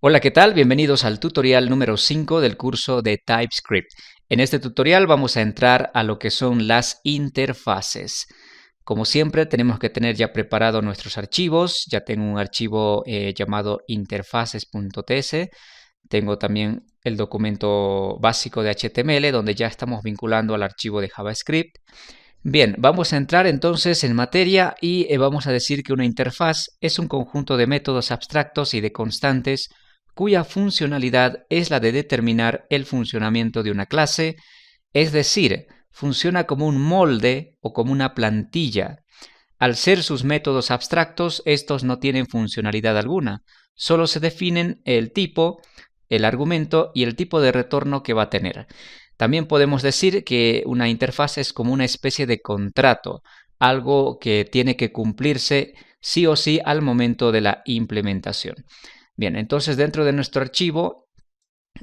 Hola, ¿qué tal? Bienvenidos al tutorial número 5 del curso de TypeScript. En este tutorial vamos a entrar a lo que son las interfaces. Como siempre, tenemos que tener ya preparados nuestros archivos. Ya tengo un archivo llamado interfaces.ts. Tengo también el documento básico de HTML, donde ya estamos vinculando al archivo de JavaScript. Bien, vamos a entrar entonces en materia y vamos a decir que una interfaz es un conjunto de métodos abstractos y de constantes cuya funcionalidad es la de determinar el funcionamiento de una clase, es decir, funciona como un molde o como una plantilla. Al ser sus métodos abstractos, estos no tienen funcionalidad alguna, solo se definen el tipo, el argumento y el tipo de retorno que va a tener. También podemos decir que una interfaz es como una especie de contrato, algo que tiene que cumplirse sí o sí al momento de la implementación. Bien, entonces dentro de nuestro archivo,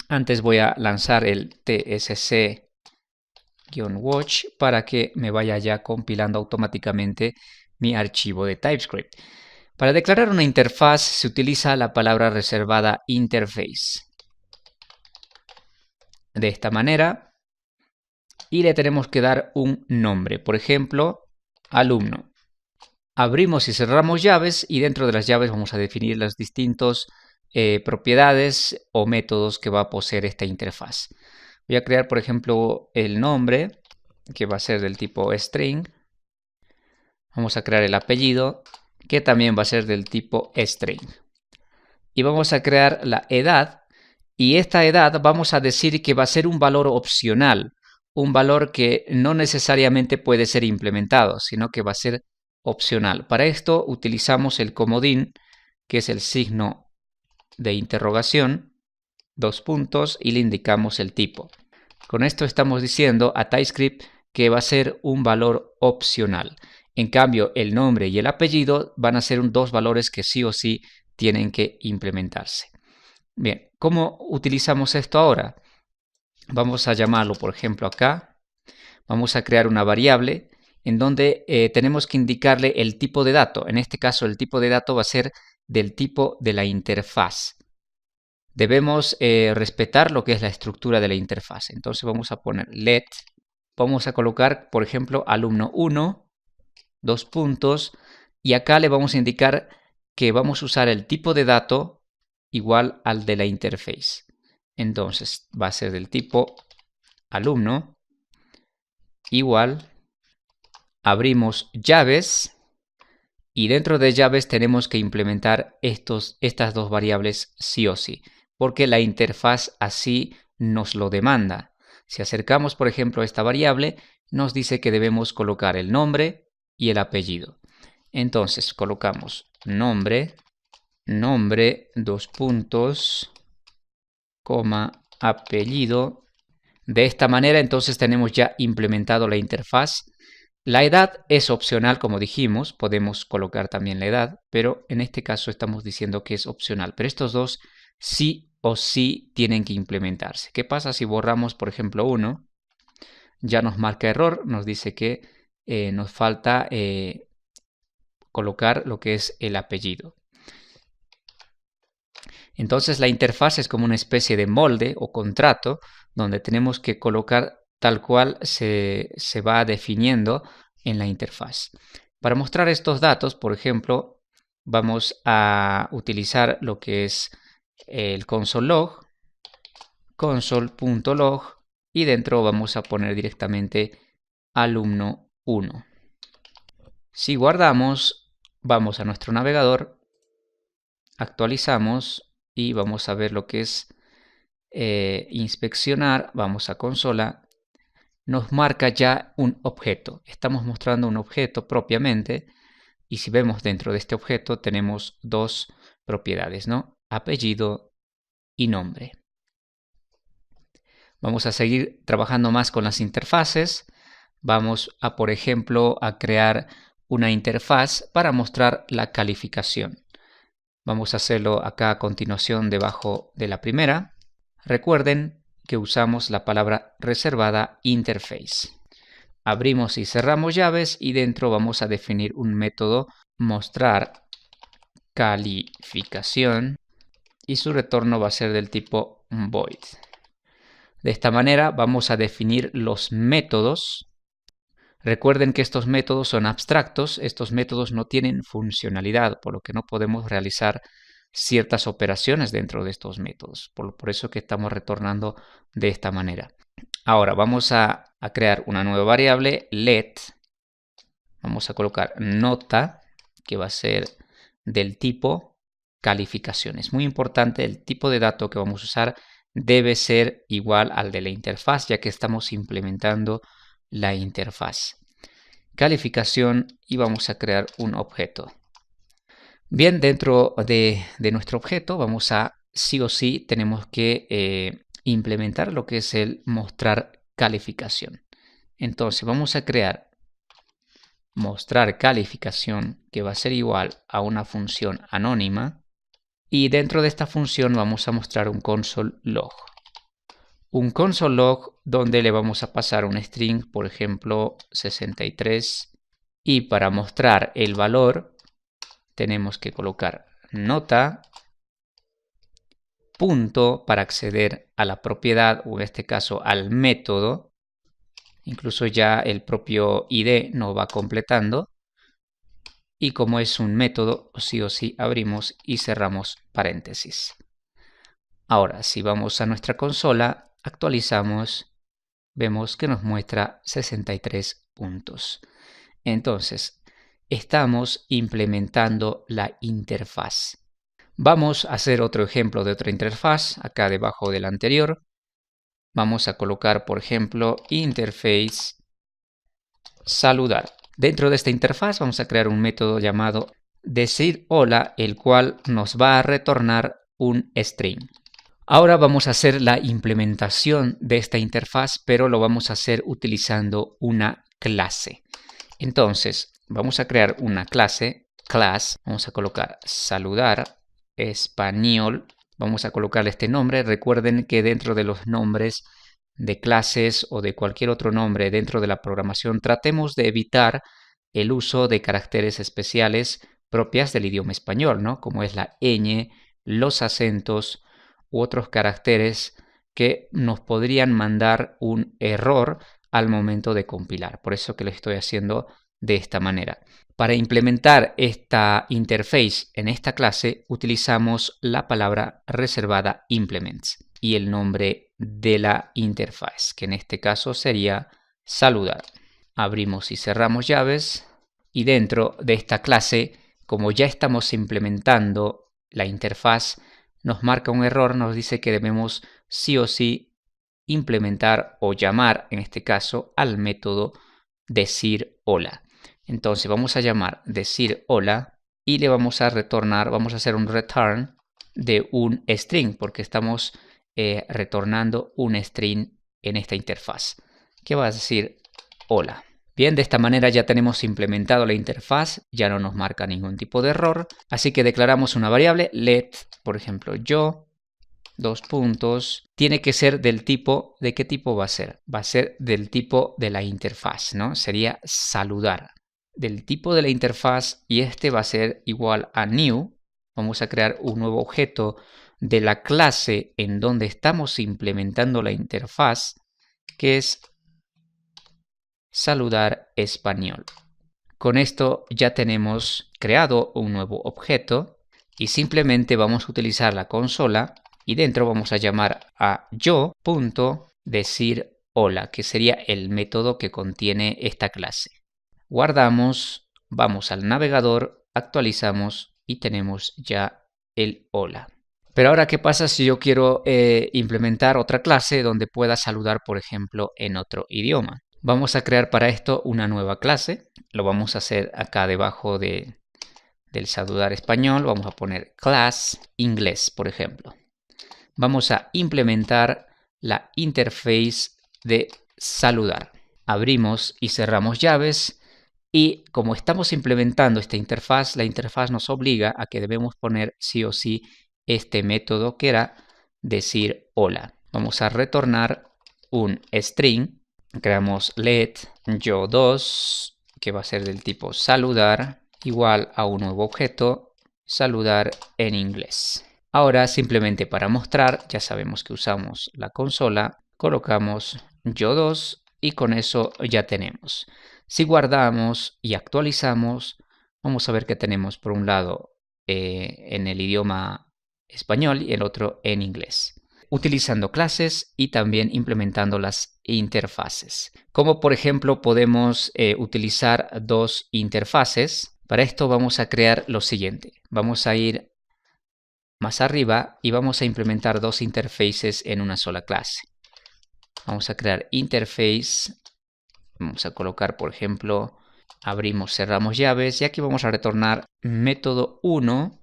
antes voy a lanzar el tsc-watch para que me vaya ya compilando automáticamente mi archivo de TypeScript. Para declarar una interfaz se utiliza la palabra reservada interface. De esta manera, y le tenemos que dar un nombre, por ejemplo, alumno. Abrimos y cerramos llaves y dentro de las llaves vamos a definir las distintas propiedades o métodos que va a poseer esta interfaz. Voy a crear, por ejemplo, el nombre, que va a ser del tipo string. Vamos a crear el apellido, que también va a ser del tipo string. Y vamos a crear la edad, y esta edad vamos a decir que va a ser un valor opcional, un valor que no necesariamente puede ser implementado, sino que va a ser opcional. Para esto utilizamos el comodín, que es el signo de interrogación, dos puntos, y le indicamos el tipo. Con esto estamos diciendo a TypeScript que va a ser un valor opcional. En cambio, el nombre y el apellido van a ser dos valores que sí o sí tienen que implementarse. Bien, ¿cómo utilizamos esto ahora? Vamos a llamarlo, por ejemplo, acá. Vamos a crear una variable en donde tenemos que indicarle el tipo de dato. En este caso, el tipo de dato va a ser del tipo de la interfaz. Debemos respetar lo que es la estructura de la interfaz. Entonces vamos a poner let. Vamos a colocar, por ejemplo, alumno 1, dos puntos, y acá le vamos a indicar que vamos a usar el tipo de dato igual al de la interface. Entonces va a ser del tipo alumno igual, abrimos llaves y dentro de llaves tenemos que implementar estas dos variables sí o sí, porque la interfaz así nos lo demanda. Si acercamos, por ejemplo, esta variable, nos dice que debemos colocar el nombre y el apellido. Entonces colocamos nombre, dos puntos, coma, apellido. De esta manera entonces tenemos ya implementado la interfaz. La edad es opcional, como dijimos, podemos colocar también la edad, pero en este caso estamos diciendo que es opcional. Pero estos dos sí o sí tienen que implementarse. ¿Qué pasa si borramos, por ejemplo, uno? Ya nos marca error, nos dice que nos falta colocar lo que es el apellido. Entonces la interfaz es como una especie de molde o contrato donde tenemos que colocar tal cual se va definiendo en la interfaz. Para mostrar estos datos, por ejemplo, vamos a utilizar lo que es el console.log, console.log, y dentro vamos a poner directamente alumno 1. Si guardamos, vamos a nuestro navegador, actualizamos y vamos a ver lo que es inspeccionar. Vamos a consola, nos marca ya un objeto. Estamos mostrando un objeto propiamente y si vemos dentro de este objeto tenemos dos propiedades, ¿no? Apellido y nombre. Vamos a seguir trabajando más con las interfaces. Vamos a, por ejemplo, a crear una interfaz para mostrar la calificación. Vamos a hacerlo acá a continuación debajo de la primera. Recuerden que usamos la palabra reservada interface. Abrimos y cerramos llaves y dentro vamos a definir un método mostrar calificación y su retorno va a ser del tipo void. De esta manera vamos a definir los métodos. Recuerden que estos métodos son abstractos, estos métodos no tienen funcionalidad, por lo que no podemos realizar ciertas operaciones dentro de estos métodos. Por eso que estamos retornando de esta manera. Ahora vamos a crear una nueva variable, let. Vamos a colocar nota, que va a ser del tipo calificación. Es muy importante, el tipo de dato que vamos a usar debe ser igual al de la interfaz, ya que estamos implementando la interfaz. Calificación y vamos a crear un objeto. Bien, dentro de nuestro objeto vamos a, sí o sí, tenemos que implementar lo que es el mostrar calificación. Entonces vamos a crear mostrar calificación, que va a ser igual a una función anónima, y dentro de esta función vamos a mostrar un console log. Un console log donde le vamos a pasar un string, por ejemplo 63, y para mostrar el valor tenemos que colocar nota, punto para acceder a la propiedad, o en este caso al método. Incluso ya el propio ID nos va completando. Y como es un método, sí o sí abrimos y cerramos paréntesis. Ahora, si vamos a nuestra consola, actualizamos, vemos que nos muestra 63 puntos. Entonces, estamos implementando la interfaz. Vamos a hacer otro ejemplo de otra interfaz, acá debajo del anterior. Vamos a colocar, por ejemplo, interface saludar. Dentro de esta interfaz vamos a crear un método llamado decir hola, el cual nos va a retornar un string. Ahora vamos a hacer la implementación de esta interfaz, pero lo vamos a hacer utilizando una clase. Entonces, vamos a crear una clase, class, vamos a colocar saludar español, vamos a colocarle este nombre. Recuerden que dentro de los nombres de clases o de cualquier otro nombre dentro de la programación, tratemos de evitar el uso de caracteres especiales propias del idioma español, ¿no? Como es la ñ, los acentos u otros caracteres que nos podrían mandar un error al momento de compilar. Por eso que lo estoy haciendo de esta manera. Para implementar esta interface en esta clase utilizamos la palabra reservada implements y el nombre de la interfaz, que en este caso sería saludar. Abrimos y cerramos llaves y dentro de esta clase, como ya estamos implementando la interfaz, nos marca un error, nos dice que debemos sí o sí implementar o llamar, en este caso, al método decir hola. Entonces vamos a llamar decir hola y le vamos a retornar, vamos a hacer un return de un string, porque estamos retornando un string en esta interfaz, que va a decir hola. Bien, de esta manera ya tenemos implementado la interfaz, ya no nos marca ningún tipo de error, así que declaramos una variable let, por ejemplo, yo, dos puntos, tiene que ser del tipo, ¿de qué tipo va a ser? Va a ser del tipo de la interfaz, ¿no? Sería saludar. Del tipo de la interfaz, y este va a ser igual a new. Vamos a crear un nuevo objeto de la clase en donde estamos implementando la interfaz, que es saludar español. Con esto ya tenemos creado un nuevo objeto y simplemente vamos a utilizar la consola y dentro vamos a llamar a yo.decir hola, que sería el método que contiene esta clase. Guardamos, vamos al navegador, actualizamos y tenemos ya el hola. Pero ahora, ¿qué pasa si yo quiero implementar otra clase donde pueda saludar, por ejemplo, en otro idioma? Vamos a crear para esto una nueva clase. Lo vamos a hacer acá debajo del saludar español. Vamos a poner class inglés, por ejemplo. Vamos a implementar la interface de saludar. Abrimos y cerramos llaves. Y como estamos implementando esta interfaz, la interfaz nos obliga a que debemos poner sí o sí este método que era decir hola. Vamos a retornar un string. Creamos let yo2, que va a ser del tipo saludar, igual a un nuevo objeto, saludar en inglés. Ahora simplemente para mostrar, ya sabemos que usamos la consola, colocamos yo2 y con eso ya tenemos. Si guardamos y actualizamos, vamos a ver que tenemos por un lado en el idioma español y el otro en inglés, utilizando clases y también implementando las interfaces. Como por ejemplo podemos utilizar dos interfaces. Para esto vamos a crear lo siguiente. Vamos a ir más arriba y vamos a implementar dos interfaces en una sola clase. Vamos a crear interface. Vamos a colocar, por ejemplo, abrimos, cerramos llaves y aquí vamos a retornar método 1,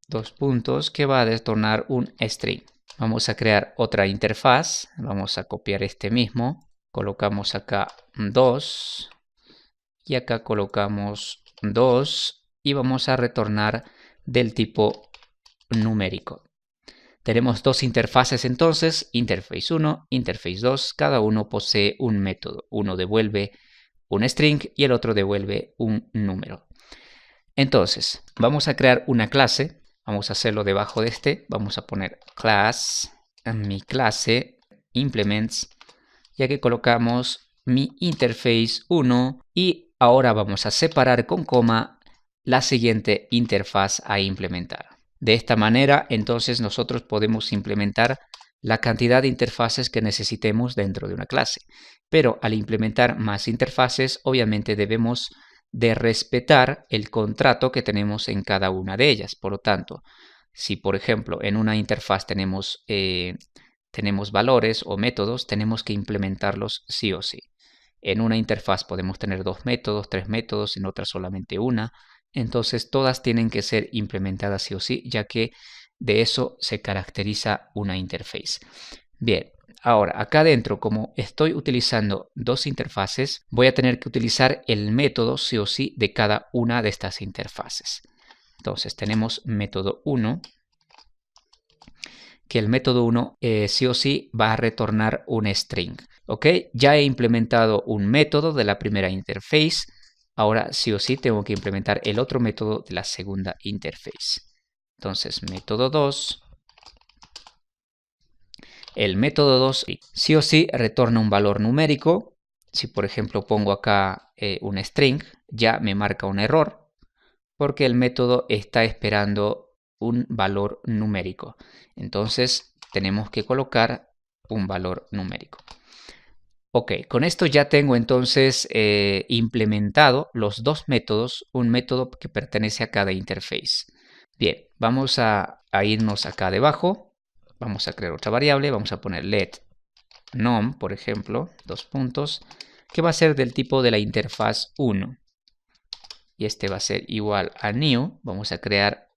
dos puntos, que va a retornar un string. Vamos a crear otra interfaz. Vamos a copiar este mismo. Colocamos acá 2 y acá colocamos 2 y vamos a retornar del tipo numérico. Tenemos dos interfaces entonces, interface 1, interface 2, cada uno posee un método. Uno devuelve un string y el otro devuelve un número. Entonces, vamos a crear una clase, vamos a hacerlo debajo de este, vamos a poner class, mi clase, implements, ya que colocamos mi interface 1 y ahora vamos a separar con coma la siguiente interfaz a implementar. De esta manera, entonces, nosotros podemos implementar la cantidad de interfaces que necesitemos dentro de una clase. Pero al implementar más interfaces, obviamente debemos de respetar el contrato que tenemos en cada una de ellas. Por lo tanto, si por ejemplo en una interfaz tenemos valores o métodos, tenemos que implementarlos sí o sí. En una interfaz podemos tener dos métodos, tres métodos, en otra solamente una. Entonces todas tienen que ser implementadas sí o sí, ya que de eso se caracteriza una interface. Bien, ahora acá adentro, como estoy utilizando dos interfaces, voy a tener que utilizar el método sí o sí de cada una de estas interfaces. Entonces tenemos método 1, que el método 1 sí o sí va a retornar un string. ¿Ok? Ya he implementado un método de la primera interface. Ahora sí o sí tengo que implementar el otro método de la segunda interface. Entonces, método 2. El método 2 sí o sí retorna un valor numérico. Si por ejemplo pongo acá un string, ya me marca un error porque el método está esperando un valor numérico. Entonces tenemos que colocar un valor numérico. Ok, con esto ya tengo entonces implementado los dos métodos, un método que pertenece a cada interface. Bien, vamos a irnos acá debajo, vamos a crear otra variable, vamos a poner let nom, por ejemplo, dos puntos, que va a ser del tipo de la interfaz 1. Y este va a ser igual a new, vamos a crear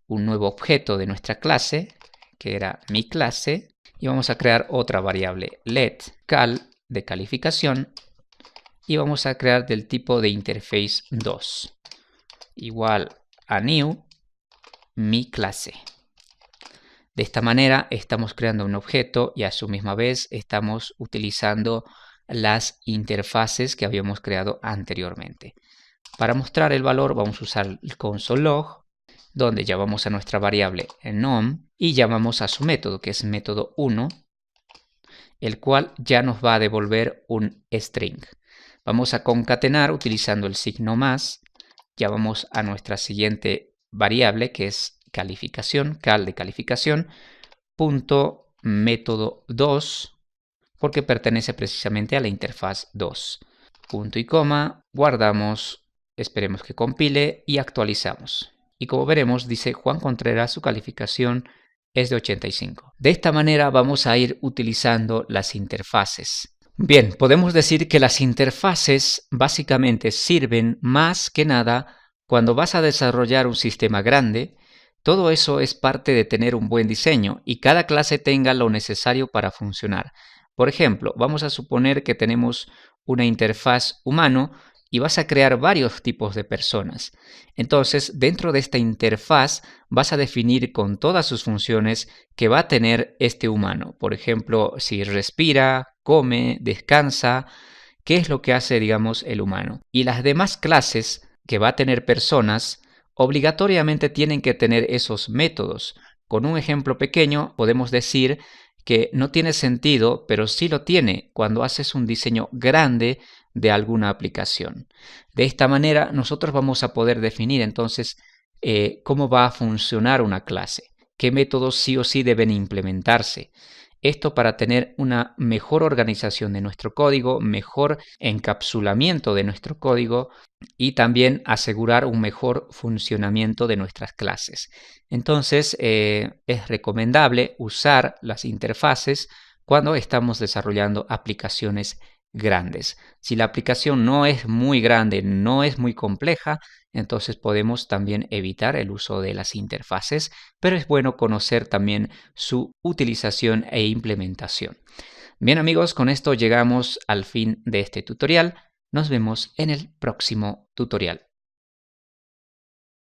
un nuevo objeto de nuestra clase, que era mi clase, y vamos a crear otra variable, let cal, de calificación, y vamos a crear del tipo de interface 2 igual a new mi clase. De esta manera estamos creando un objeto y a su misma vez estamos utilizando las interfaces que habíamos creado anteriormente. Para mostrar el valor vamos a usar el console.log, donde llamamos a nuestra variable nom y llamamos a su método, que es método 1, el cual ya nos va a devolver un string. Vamos a concatenar utilizando el signo más. Ya vamos a nuestra siguiente variable, que es calificación, cal de calificación, punto método 2, porque pertenece precisamente a la interfaz 2. Punto y coma, guardamos, esperemos que compile y actualizamos. Y como veremos, dice Juan Contreras, su calificación es de 85. De esta manera vamos a ir utilizando las interfaces. Bien, podemos decir que las interfaces básicamente sirven más que nada cuando vas a desarrollar un sistema grande. Todo eso es parte de tener un buen diseño y cada clase tenga lo necesario para funcionar. Por ejemplo, vamos a suponer que tenemos una interfaz humano y vas a crear varios tipos de personas. Entonces, dentro de esta interfaz vas a definir con todas sus funciones que va a tener este humano. Por ejemplo, si respira, come, descansa, qué es lo que hace, digamos, el humano. Y las demás clases que va a tener personas obligatoriamente tienen que tener esos métodos. Con un ejemplo pequeño podemos decir que no tiene sentido, pero sí lo tiene cuando haces un diseño grande de alguna aplicación. De esta manera nosotros vamos a poder definir entonces cómo va a funcionar una clase, qué métodos sí o sí deben implementarse. Esto para tener una mejor organización de nuestro código, mejor encapsulamiento de nuestro código y también asegurar un mejor funcionamiento de nuestras clases. Entonces, es recomendable usar las interfaces cuando estamos desarrollando aplicaciones grandes. Si la aplicación no es muy grande, no es muy compleja, entonces podemos también evitar el uso de las interfaces, pero es bueno conocer también su utilización e implementación. Bien amigos, con esto llegamos al fin de este tutorial. Nos vemos en el próximo tutorial.